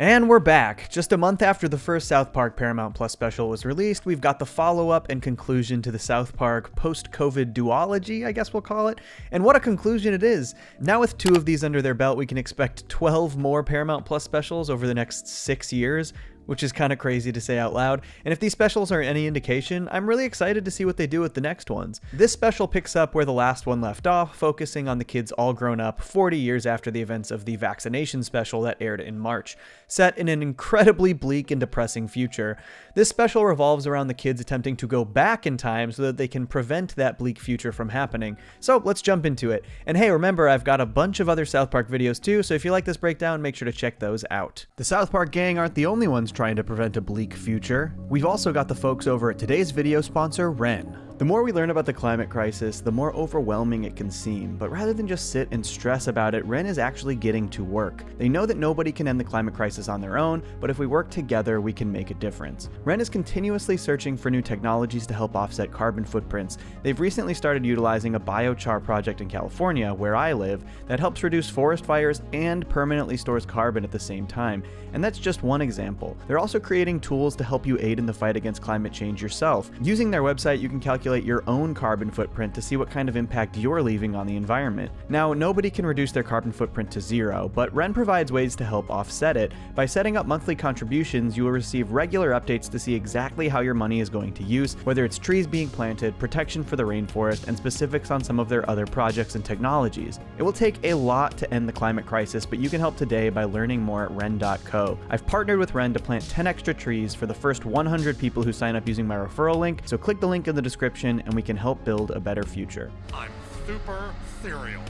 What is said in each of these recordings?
And we're back. Just a month after the first South Park Paramount Plus special was released, we've got the follow-up and conclusion to the South Park post-COVID duology, I guess we'll call it. And what a conclusion it is. Now with 2 of these under their belt, we can expect 12 more Paramount Plus specials over the next 6 years, which is kind of crazy to say out loud. And if these specials are any indication, I'm really excited to see what they do with the next ones. This special picks up where the last one left off, focusing on the kids all grown up 40 years after the events of the Vaccination special that aired in March, set in an incredibly bleak and depressing future. This special revolves around the kids attempting to go back in time so that they can prevent that bleak future from happening. So let's jump into it. And hey, remember, I've got a bunch of other South Park videos too, so if you like this breakdown, make sure to check those out. The South Park gang aren't the only ones trying to prevent a bleak future. We've also got the folks over at today's video sponsor, Ren. The more we learn about the climate crisis, the more overwhelming it can seem, but rather than just sit and stress about it, Ren is actually getting to work. They know that nobody can end the climate crisis on their own, but if we work together, we can make a difference. Ren is continuously searching for new technologies to help offset carbon footprints. They've recently started utilizing a biochar project in California, where I live, that helps reduce forest fires and permanently stores carbon at the same time. And that's just one example. They're also creating tools to help you aid in the fight against climate change yourself. Using their website, you can calculate your own carbon footprint to see what kind of impact you're leaving on the environment. Now, nobody can reduce their carbon footprint to zero, but Ren provides ways to help offset it. By setting up monthly contributions, you will receive regular updates to see exactly how your money is going to use, whether it's trees being planted, protection for the rainforest, and specifics on some of their other projects and technologies. It will take a lot to end the climate crisis, but you can help today by learning more at ren.co. I've partnered with Ren to plant 10 extra trees for the first 100 people who sign up using my referral link, so click the link in the description and we can help build a better future. I'm super cereal.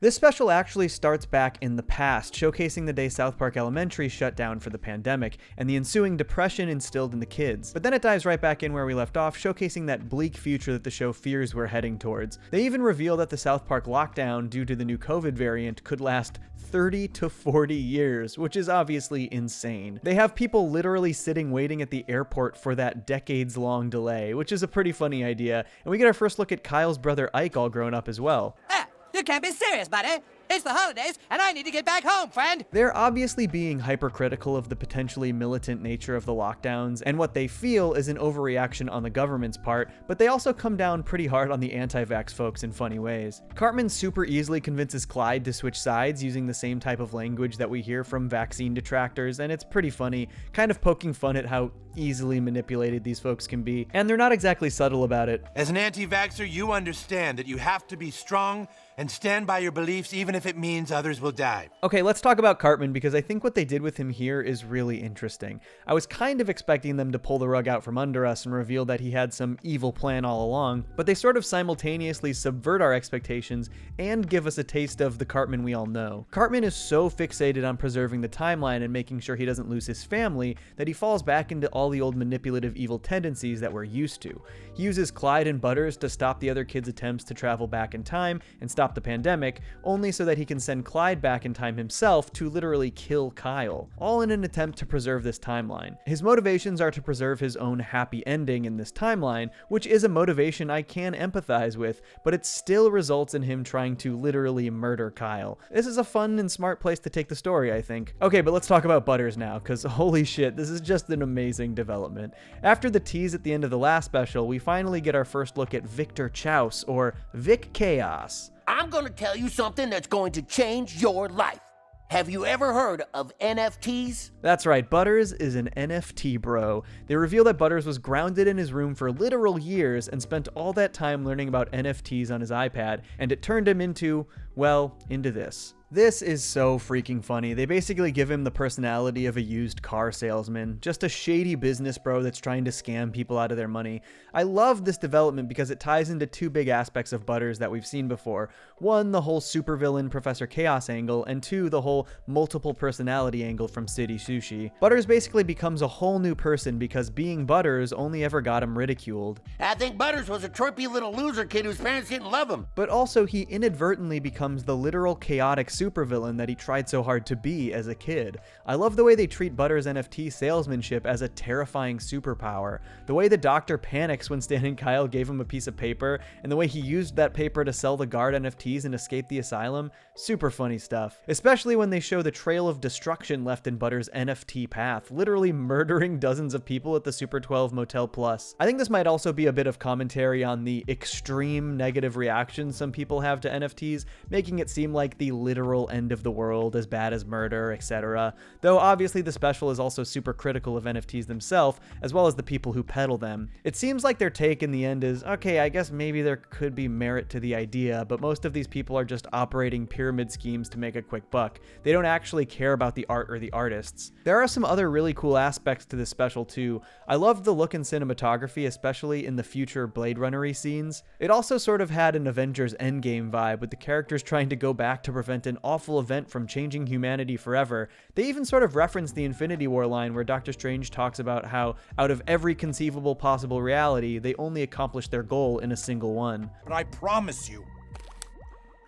This special actually starts back in the past, showcasing the day South Park Elementary shut down for the pandemic, and the ensuing depression instilled in the kids. But then it dives right back in where we left off, showcasing that bleak future that the show fears we're heading towards. They even reveal that the South Park lockdown, due to the new COVID variant, could last 30 to 40 years, which is obviously insane. They have people literally sitting waiting at the airport for that decades-long delay, which is a pretty funny idea, and we get our first look at Kyle's brother Ike all grown up as well. You can't be serious, buddy. It's the holidays, and I need to get back home, friend. They're obviously being hypercritical of the potentially militant nature of the lockdowns, and what they feel is an overreaction on the government's part, but they also come down pretty hard on the anti-vax folks in funny ways. Cartman super easily convinces Clyde to switch sides using the same type of language that we hear from vaccine detractors, and it's pretty funny, kind of poking fun at how easily manipulated these folks can be, and they're not exactly subtle about it. As an anti-vaxxer, you understand that you have to be strong and stand by your beliefs even if it means others will die. Okay, let's talk about Cartman, because I think what they did with him here is really interesting. I was kind of expecting them to pull the rug out from under us and reveal that he had some evil plan all along, but they sort of simultaneously subvert our expectations and give us a taste of the Cartman we all know. Cartman is so fixated on preserving the timeline and making sure he doesn't lose his family that he falls back into all the old manipulative evil tendencies that we're used to. He uses Clyde and Butters to stop the other kids' attempts to travel back in time and stop the pandemic, only so that he can send Clyde back in time himself to literally kill Kyle, all in an attempt to preserve this timeline. His motivations are to preserve his own happy ending in this timeline, which is a motivation I can empathize with, but it still results in him trying to literally murder Kyle. This is a fun and smart place to take the story, I think. Okay, but let's talk about Butters now, because holy shit, this is just an amazing development. After the tease at the end of the last special, we finally get our first look at Victor Chouse, or Vic Chaos. I'm gonna tell you something that's going to change your life. Have you ever heard of NFTs? That's right, Butters is an NFT bro. They reveal that Butters was grounded in his room for literal years and spent all that time learning about NFTs on his iPad, and it turned him into, well, into this. This is so freaking funny. They basically give him the personality of a used car salesman, just a shady business bro that's trying to scam people out of their money. I love this development because it ties into two big aspects of Butters that we've seen before. One, the whole supervillain Professor Chaos angle, and two, the whole multiple personality angle from City Sushi. Butters basically becomes a whole new person because being Butters only ever got him ridiculed. I think Butters was a twerpy little loser kid whose parents didn't love him. But also he inadvertently becomes the literal chaotic supervillain that he tried so hard to be as a kid. I love the way they treat Butter's NFT salesmanship as a terrifying superpower. The way the doctor panics when Stan and Kyle gave him a piece of paper, and the way he used that paper to sell the guard NFTs and escape the asylum. Super funny stuff. Especially when they show the trail of destruction left in Butter's NFT path, literally murdering dozens of people at the Super 12 Motel Plus. I think this might also be a bit of commentary on the extreme negative reactions some people have to NFTs, making it seem like the literal end of the world, as bad as murder, etc. Though obviously the special is also super critical of NFTs themselves, as well as the people who peddle them. It seems like their take in the end is, okay, I guess maybe there could be merit to the idea, but most of these people are just operating pyramid schemes to make a quick buck. They don't actually care about the art or the artists. There are some other really cool aspects to this special too. I loved the look and cinematography, especially in the future Blade Runner-y scenes. It also sort of had an Avengers Endgame vibe, with the characters trying to go back to prevent an awful event from changing humanity forever. They even sort of reference the Infinity War line where Doctor Strange talks about how, out of every conceivable possible reality, they only accomplished their goal in a single one. But I promise you,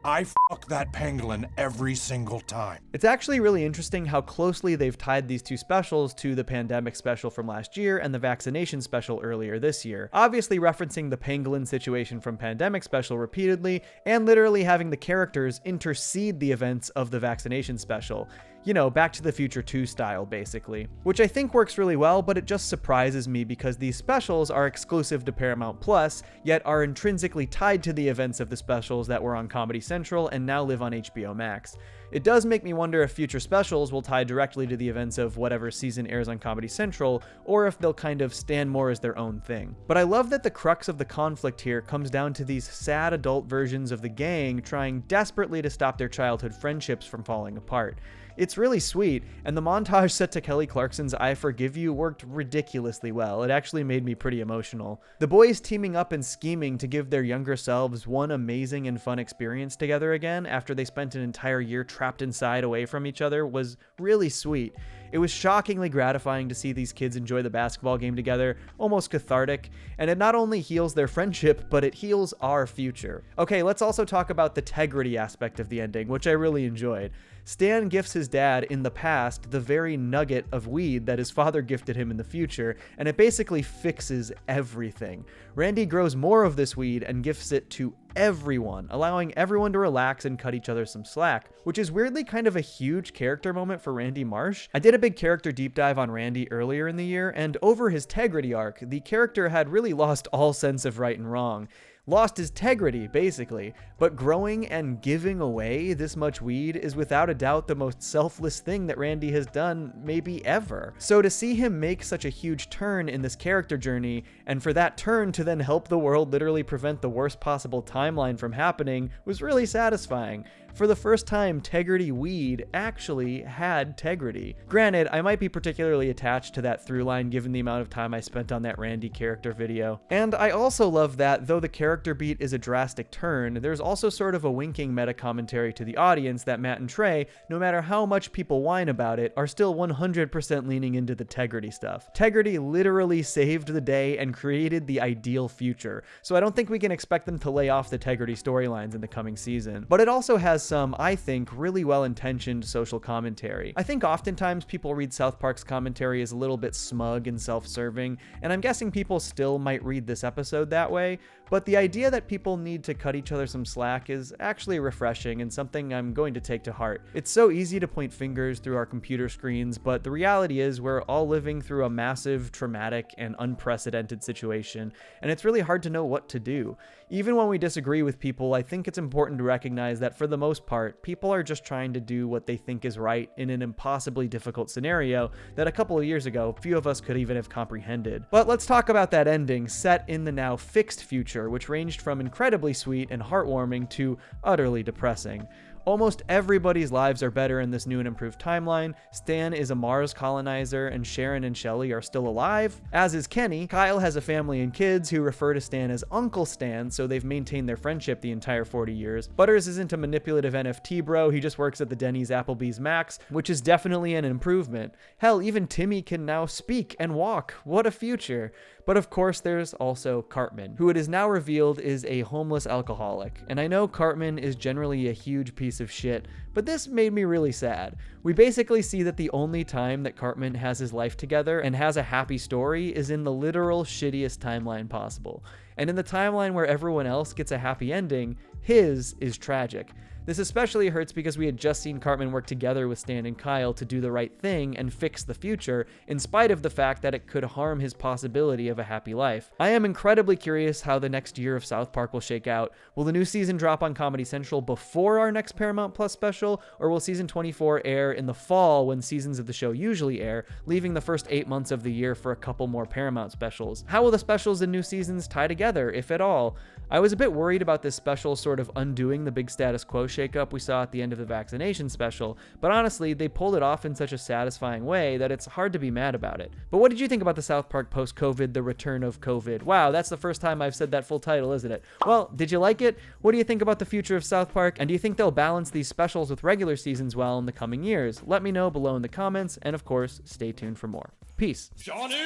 I fuck that pangolin every single time. It's actually really interesting how closely they've tied these two specials to the pandemic special from last year and the vaccination special earlier this year. Obviously referencing the pangolin situation from pandemic special repeatedly, and literally having the characters intercede the events of the vaccination special. You know, Back to the Future 2 style, basically. Which I think works really well, but it just surprises me because these specials are exclusive to Paramount Plus, yet are intrinsically tied to the events of the specials that were on Comedy Central and now live on HBO Max. It does make me wonder if future specials will tie directly to the events of whatever season airs on Comedy Central, or if they'll kind of stand more as their own thing. But I love that the crux of the conflict here comes down to these sad adult versions of the gang trying desperately to stop their childhood friendships from falling apart. It's really sweet, and the montage set to Kelly Clarkson's I Forgive You worked ridiculously well. It actually made me pretty emotional. The boys teaming up and scheming to give their younger selves one amazing and fun experience together again after they spent an entire year trapped inside away from each other was really sweet. It was shockingly gratifying to see these kids enjoy the basketball game together, almost cathartic, and it not only heals their friendship, but it heals our future. Okay, let's also talk about the tegrity aspect of the ending, which I really enjoyed. Stan gifts his dad in the past the very nugget of weed that his father gifted him in the future, and it basically fixes everything. Randy grows more of this weed and gifts it to everyone, allowing everyone to relax and cut each other some slack, which is weirdly kind of a huge character moment for Randy Marsh. I did a big character deep dive on Randy earlier in the year, and over his tegrity arc, the character had really lost all sense of right and wrong. Lost his tegrity, basically, but growing and giving away this much weed is without a doubt the most selfless thing that Randy has done maybe ever. So to see him make such a huge turn in this character journey, and for that turn to then help the world literally prevent the worst possible timeline from happening, was really satisfying. For the first time, Tegrity Weed actually had tegrity. Granted, I might be particularly attached to that through line given the amount of time I spent on that Randy character video. And I also love that, though the character beat is a drastic turn, there's also sort of a winking meta-commentary to the audience that Matt and Trey, no matter how much people whine about it, are still 100% leaning into the Tegrity stuff. Tegrity literally saved the day and created the ideal future, so I don't think we can expect them to lay off the Tegrity storylines in the coming season. But it also has some, I think, really well-intentioned social commentary. I think oftentimes people read South Park's commentary as a little bit smug and self-serving, and I'm guessing people still might read this episode that way, but the idea that people need to cut each other some slack is actually refreshing and something I'm going to take to heart. It's so easy to point fingers through our computer screens, but the reality is we're all living through a massive, traumatic, and unprecedented situation, and it's really hard to know what to do. Even when we disagree with people, I think it's important to recognize that for the most part, people are just trying to do what they think is right in an impossibly difficult scenario that a couple of years ago, few of us could even have comprehended. But let's talk about that ending set in the now fixed future, which ranged from incredibly sweet and heartwarming to utterly depressing. Almost everybody's lives are better in this new and improved timeline. Stan is a Mars colonizer, and Sharon and Shelley are still alive, as is Kenny. Kyle has a family and kids who refer to Stan as Uncle Stan, so they've maintained their friendship the entire 40 years. Butters isn't a manipulative NFT bro, he just works at the Denny's Applebee's Max, which is definitely an improvement. Hell, even Timmy can now speak and walk. What a future. But of course there's also Cartman, who it is now revealed is a homeless alcoholic. And I know Cartman is generally a huge piece piece of shit, but this made me really sad. We basically see that the only time that Cartman has his life together and has a happy story is in the literal shittiest timeline possible. And in the timeline where everyone else gets a happy ending, his is tragic. This especially hurts because we had just seen Cartman work together with Stan and Kyle to do the right thing and fix the future, in spite of the fact that it could harm his possibility of a happy life. I am incredibly curious how the next year of South Park will shake out. Will the new season drop on Comedy Central before our next Paramount Plus special, or will season 24 air in the fall when seasons of the show usually air, leaving the first 8 months of the year for a couple more Paramount specials? How will the specials and new seasons tie together, if at all? I was a bit worried about this special sort of undoing the big status quo shakeup we saw at the end of the Vaccination special, but honestly, they pulled it off in such a satisfying way that it's hard to be mad about it. But what did you think about the South Park post-COVID, the return of COVID? Wow, that's the first time I've said that full title, isn't it? Well, did you like it? What do you think about the future of South Park? And do you think they'll balance these specials with regular seasons well in the coming years? Let me know below in the comments, and of course, stay tuned for more. Peace. Johnny!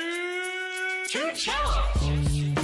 To Cellos!